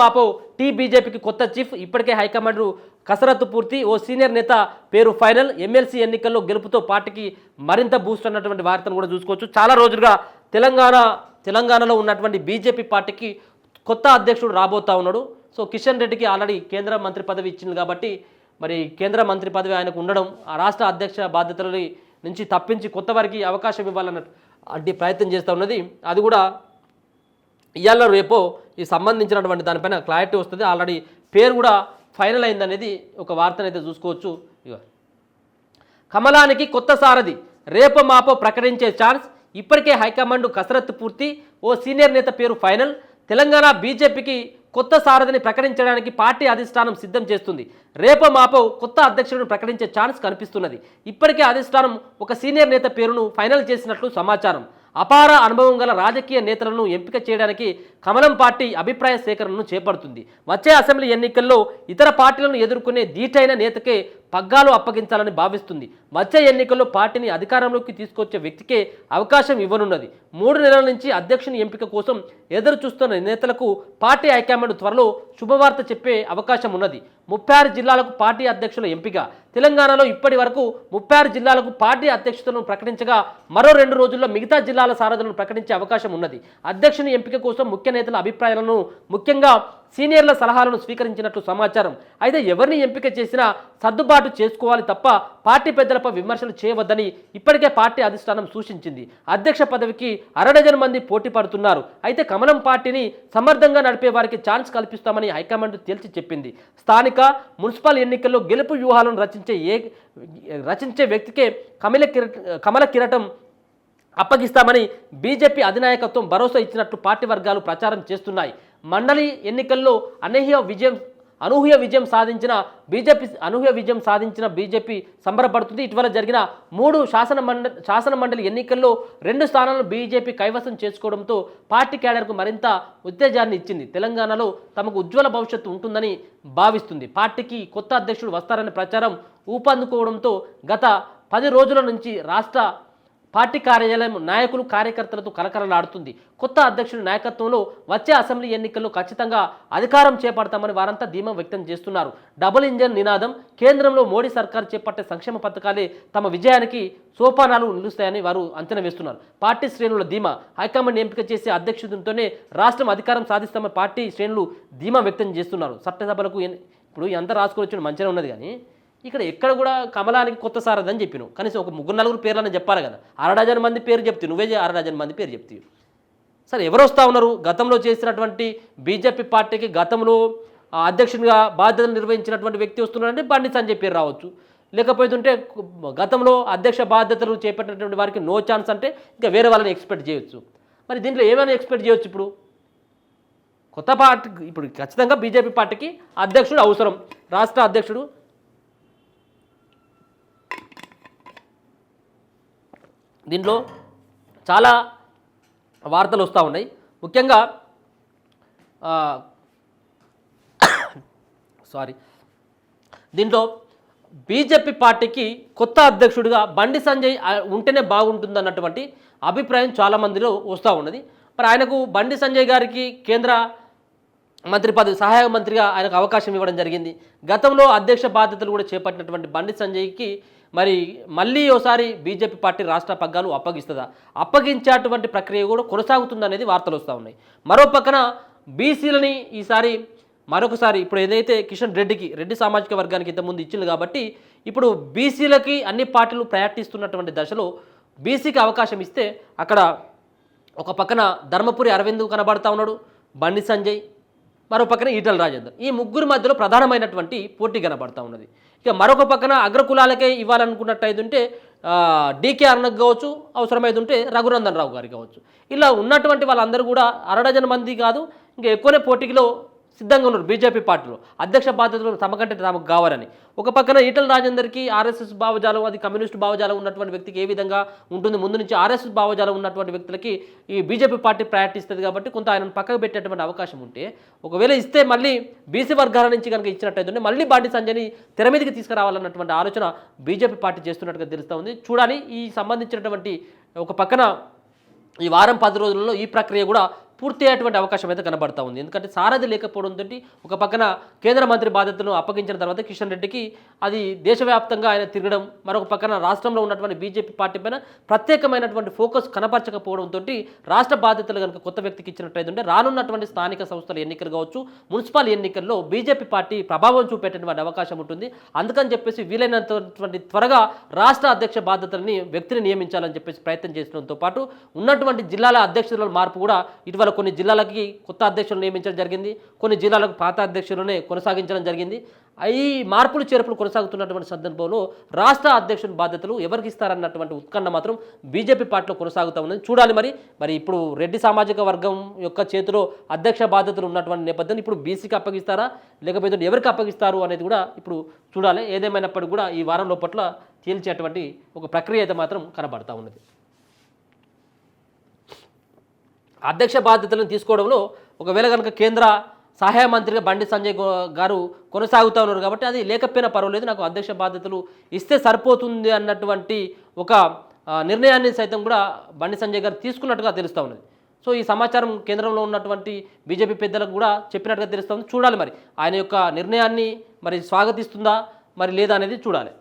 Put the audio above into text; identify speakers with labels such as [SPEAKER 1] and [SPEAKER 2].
[SPEAKER 1] బాపో బీజేపీకి కొత్త చీఫ్, ఇప్పటికే హైకమాండ్ కసరత్తు పూర్తి, ఓ సీనియర్ నేత పేరు ఫైనల్, ఎమ్మెల్సీ ఎన్నికల్లో గెలుపుతో పార్టీకి మరింత బూస్ట్ అన్నటువంటి వార్తను కూడా చూసుకోవచ్చు. చాలా రోజులుగా తెలంగాణలో ఉన్నటువంటి బీజేపీ పార్టీకి కొత్త అధ్యక్షుడు రాబోతా ఉన్నాడు. సో కిషన్ రెడ్డికి ఆల్రెడీ కేంద్ర మంత్రి పదవి ఇచ్చింది కాబట్టి మరి కేంద్ర మంత్రి పదవి ఆయనకు ఉండడం ఆ రాష్ట్ర అధ్యక్ష బాధ్యతల నుంచి తప్పించి కొత్త వారికి అవకాశం ఇవ్వాలన్న ప్రయత్నం చేస్తూ ఉన్నది. అది కూడా ఇవాళ రేపో ఈ సంబంధించినటువంటి దానిపైన క్లారిటీ వస్తుంది. ఆల్రెడీ పేరు కూడా ఫైనల్ అయిందనేది ఒక వార్తనైతే చూసుకోవచ్చు. కమలానికి కొత్త సారథి, రేపో మాపో ప్రకటించే ఛాన్స్, ఇప్పటికే హైకమాండ్ కసరత్తు పూర్తి, ఓ సీనియర్ నేత పేరు ఫైనల్. తెలంగాణ బీజేపీకి కొత్త సారథిని ప్రకటించడానికి పార్టీ అధిష్టానం సిద్ధం చేస్తుంది. రేపో మాపో కొత్త అధ్యక్షుడిని ప్రకటించే ఛాన్స్ కనిపిస్తున్నది. ఇప్పటికే అధిష్టానం ఒక సీనియర్ నేత పేరును ఫైనల్ చేసినట్లు సమాచారం. అపార అనుభవం గల రాజకీయ నేతలను ఎంపిక చేయడానికి కమలం పార్టీ అభిప్రాయ సేకరణను చేపడుతుంది. వచ్చే అసెంబ్లీ ఎన్నికల్లో ఇతర పార్టీలను ఎదుర్కొనే ధీటైన నేతకే పగ్గాలు అప్పగించాలని భావిస్తుంది. వచ్చే ఎన్నికల్లో పార్టీని అధికారంలోకి తీసుకొచ్చే వ్యక్తికే అవకాశం ఇవ్వనున్నది. 3 నెలల నుంచి అధ్యక్షుని ఎంపిక కోసం ఎదురు చూస్తున్న నేతలకు పార్టీ హైకమాండ్ త్వరలో శుభవార్త చెప్పే అవకాశం ఉన్నది. 36 జిల్లాలకు పార్టీ అధ్యక్షుల ఎంపిక. తెలంగాణలో ఇప్పటి వరకు 36 జిల్లాలకు పార్టీ అధ్యక్షతను ప్రకటించగా మరో 2 రోజుల్లో మిగతా జిల్లాల సారథులను ప్రకటించే అవకాశం ఉన్నది. అధ్యక్షుని ఎంపిక కోసం ముఖ్య నేతల అభిప్రాయాలను, ముఖ్యంగా సీనియర్ల సలహాలను స్వీకరించినట్లు సమాచారం. అయితే ఎవరిని ఎంపిక చేసినా సర్దుబాటు చేసుకోవాలి తప్ప పార్టీ పెద్దలపై విమర్శలు చేయవద్దని ఇప్పటికే పార్టీ అధిష్టానం సూచించింది. అధ్యక్ష పదవికి 1/2 డజన్ మంది పోటీ పడుతున్నారు. అయితే కమలం పార్టీని సమర్థంగా నడిపే వారికి ఛాన్స్ కల్పిస్తామని హైకమాండ్ తేల్చి చెప్పింది. స్థానిక మున్సిపల్ ఎన్నికల్లో గెలుపు వ్యూహాలను రచించే వ్యక్తికే కమల కిరటం అప్పగిస్తామని బీజేపీ అధినాయకత్వం భరోసా ఇచ్చినట్లు పార్టీ వర్గాలు ప్రచారం చేస్తున్నాయి. మండలి ఎన్నికల్లో అనూహ్య విజయం సాధించిన బీజేపీ సంబరపడుతుంది. ఇటీవల జరిగిన 3 శాసన మండలి ఎన్నికల్లో 2 స్థానాలను బీజేపీ కైవసం చేసుకోవడంతో పార్టీ క్యాడర్కు మరింత ఉత్తేజాన్ని ఇచ్చింది. తెలంగాణలో తమకు ఉజ్వల భవిష్యత్తు ఉంటుందని భావిస్తుంది. పార్టీకి కొత్త అధ్యక్షుడు వస్తారనే ప్రచారం ఊపందుకోవడంతో గత 10 రోజుల నుంచి రాష్ట్ర పార్టీ కార్యాలయం నాయకులు కార్యకర్తలతో కలకలలాడుతుంది. కొత్త అధ్యక్షుడి నాయకత్వంలో వచ్చే అసెంబ్లీ ఎన్నికల్లో ఖచ్చితంగా అధికారం చేపడతామని వారంతా ధీమా వ్యక్తం చేస్తున్నారు. డబుల్ ఇంజన్ నినాదం, కేంద్రంలో మోడీ సర్కార్ చేపట్టే సంక్షేమ పథకాలే తమ విజయానికి సోపానాలు నిలుస్తాయని వారు అంచనా వేస్తున్నారు. పార్టీ శ్రేణుల ధీమా, హైకమాండ్ ఎంపిక చేసే అధ్యక్షుడితోనే రాష్ట్రం అధికారం సాధిస్తామని పార్టీ శ్రేణులు ధీమా వ్యక్తం చేస్తున్నారు. చట్టసభలకు ఇప్పుడు ఎంత రాసుకొని మంచిగా ఉన్నది, కానీ ఇక్కడ ఎక్కడ కూడా కమలానికి కొత్త సారథి అని చెప్పినావు. కనీసం ఒక 3-4 పేర్లని చెప్పాలి కదా. 1/2 డజన్ మంది పేరు చెప్తావు, నువ్వే 1/2 డజన్ మంది పేరు చెప్తావు. సరే, ఎవరు వస్తూ ఉన్నారు? గతంలో చేసినటువంటి బీజేపీ పార్టీకి గతంలో అధ్యక్షునిగా బాధ్యతలు నిర్వహించినటువంటి వ్యక్తి వస్తున్నారంటే బండి సంజయ్ పేరు రావచ్చు. లేకపోతుంటే గతంలో అధ్యక్ష బాధ్యతలు చేపట్టినటువంటి వారికి నో ఛాన్స్ అంటే ఇంకా వేరే వాళ్ళని ఎక్స్పెక్ట్ చేయొచ్చు. మరి దీంట్లో ఏమైనా ఎక్స్పెక్ట్ చేయొచ్చు? ఇప్పుడు కొత్త పార్టీ, ఇప్పుడు ఖచ్చితంగా బీజేపీ పార్టీకి అధ్యక్షుడు అవసరం. రాష్ట్ర అధ్యక్షుడు దీంట్లో చాలా వార్తలు వస్తూ ఉన్నాయి. ముఖ్యంగా దీంట్లో బీజేపీ పార్టీకి కొత్త అధ్యక్షుడిగా బండి సంజయ్ ఉంటేనే బాగుంటుందన్నటువంటి అభిప్రాయం చాలామందిలో వస్తూ ఉన్నది. మరి ఆయనకు బండి సంజయ్ గారికి కేంద్ర మంత్రి పదవి, సహాయ మంత్రిగా ఆయనకు అవకాశం ఇవ్వడం జరిగింది. గతంలో అధ్యక్ష బాధ్యతలు కూడా చేపట్టినటువంటి బండి సంజయ్కి మరి మళ్ళీ ఒకసారి బీజేపీ పార్టీ రాష్ట్ర పగ్గాలు అప్పగిస్తుందా, అప్పగించేటువంటి ప్రక్రియ కూడా కొనసాగుతుందనేది వార్తలు వస్తూ ఉన్నాయి. మరో పక్కన బీసీలని ఈసారి మరొకసారి ఇప్పుడు ఏదైతే కిషన్ రెడ్డి సామాజిక వర్గానికి ఇంతకుముందు ఇచ్చింది కాబట్టి ఇప్పుడు బీసీలకి అన్ని పార్టీలు ప్రయాణిస్తున్నటువంటి దశలో బీసీకి అవకాశం ఇస్తే అక్కడ ఒక పక్కన ధర్మపురి అరవింద్ కనబడతా ఉన్నాడు, బండి సంజయ్, మరో పక్కన ఈటల రాజేందర్. ఈ ముగ్గురు మధ్యలో ప్రధానమైనటువంటి పోటీ కనబడతా ఉన్నది. ఇక మరొక పక్కన అగ్రకులాలకే ఇవ్వాలనుకున్నట్టయితుంటే డీకే అన్నకు కావచ్చు, అవసరమైతుంటే రఘునందన్ రావు గారికి కావచ్చు. ఇలా ఉన్నటువంటి వాళ్ళందరూ కూడా 1/2 డజన్ మంది కాదు, ఇంకా ఎక్కువనే పోటీలో సిద్ధంగా ఉన్నారు బీజేపీ పార్టీలో. అధ్యక్ష బాధ్యతలు తమకంటే తమకు కావాలని. ఒక పక్కన ఈటల రాజేందర్కి ఆర్ఎస్ఎస్ భావజాలం, అది కమ్యూనిస్టు భావజాలం ఉన్నటువంటి వ్యక్తికి ఏ విధంగా ఉంటుంది, ముందు నుంచి ఆర్ఎస్ఎస్ భావజాలం ఉన్నటువంటి వ్యక్తులకి ఈ బీజేపీ పార్టీ ప్రయారిటీ ఇస్తుంది కాబట్టి కొంత ఆయనను పక్కకు పెట్టేటువంటి అవకాశం ఉంటే, ఒకవేళ ఇస్తే మళ్ళీ బీసీ వర్గాల నుంచి కనుక ఇచ్చినట్టయితే మళ్ళీ బండి సంజయ్ని తెర మీదకి తీసుకురావాలన్నటువంటి ఆలోచన బీజేపీ పార్టీ చేస్తున్నట్టుగా తెలుస్తూ ఉంది. చూడాలి ఈ సంబంధించినటువంటి ఒక పక్కన ఈ వారం 10 రోజులలో ఈ ప్రక్రియ కూడా పూర్తి అయ్యేటువంటి అవకాశం అయితే కనబడతా ఉంది. ఎందుకంటే సారథి లేకపోవడంతో ఒక పక్కన కేంద్ర మంత్రి బాధ్యతలను అప్పగించిన తర్వాత కిషన్ రెడ్డికి అది దేశవ్యాప్తంగా ఆయన తిరగడం, మరొక పక్కన రాష్ట్రంలో ఉన్నటువంటి బీజేపీ పార్టీ పైన ప్రత్యేకమైనటువంటి ఫోకస్ కనపరచకపోవడంతో రాష్ట్ర బాధ్యతలు కనుక కొత్త వ్యక్తికి ఇచ్చినట్లయితే రానున్నటువంటి స్థానిక సంస్థల ఎన్నికలు కావచ్చు, మున్సిపల్ ఎన్నికల్లో బీజేపీ పార్టీ ప్రభావం చూపేటటువంటి అవకాశం ఉంటుంది. అందుకని చెప్పేసి వీలైనంతటువంటి త్వరగా రాష్ట్ర అధ్యక్ష బాధ్యతలని వ్యక్తిని నియమించాలని చెప్పేసి ప్రయత్నం చేసడంతో పాటు ఉన్నటువంటి జిల్లాల అధ్యక్షుల మార్పు కూడా ఇటీవల కొన్ని జిల్లాలకి కొత్త అధ్యక్షులు నియమించడం జరిగింది, కొన్ని జిల్లాలకు పాత అధ్యక్షులనే కొనసాగించడం జరిగింది. ఈ మార్పులు చేర్పులు కొనసాగుతున్నటువంటి సందర్భంలో రాష్ట్ర అధ్యక్షుని బాధ్యతలు ఎవరికి ఇస్తారన్నటువంటి ఉత్కంఠ మాత్రం బీజేపీ పార్టీలో కొనసాగుతూ ఉన్నది. చూడాలి మరి ఇప్పుడు రెడ్డి సామాజిక వర్గం యొక్క చేతిలో అధ్యక్ష బాధ్యతలు ఉన్నటువంటి నేపథ్యం ఇప్పుడు బీసీకి అప్పగిస్తారా లేకపోతే ఎవరికి అప్పగిస్తారు అనేది కూడా ఇప్పుడు చూడాలి. ఏదేమైనప్పటికీ కూడా ఈ వారం లోపట్ల తేల్చేటువంటి ఒక ప్రక్రియ అయితే మాత్రం కనబడతా ఉన్నది. అధ్యక్ష బాధ్యతలను తీసుకోవడంలో ఒకవేళ కనుక కేంద్ర సహాయ మంత్రిగా బండి సంజయ్ గారు కొనసాగుతూ ఉన్నారు కాబట్టి అది లేకపోయినా పర్వాలేదు, నాకు అధ్యక్ష బాధ్యతలు ఇస్తే సరిపోతుంది అన్నటువంటి ఒక నిర్ణయాన్ని సైతం కూడా బండి సంజయ్ గారు తీసుకున్నట్టుగా తెలుస్తూ ఉన్నది. సో ఈ సమాచారం కేంద్రంలో ఉన్నటువంటి బీజేపీ పెద్దలకు కూడా చెప్పినట్టుగా తెలుస్తూ ఉంది. చూడాలి మరి ఆయన యొక్క నిర్ణయాన్ని మరి స్వాగతిస్తుందా మరి లేదా అనేది చూడాలి.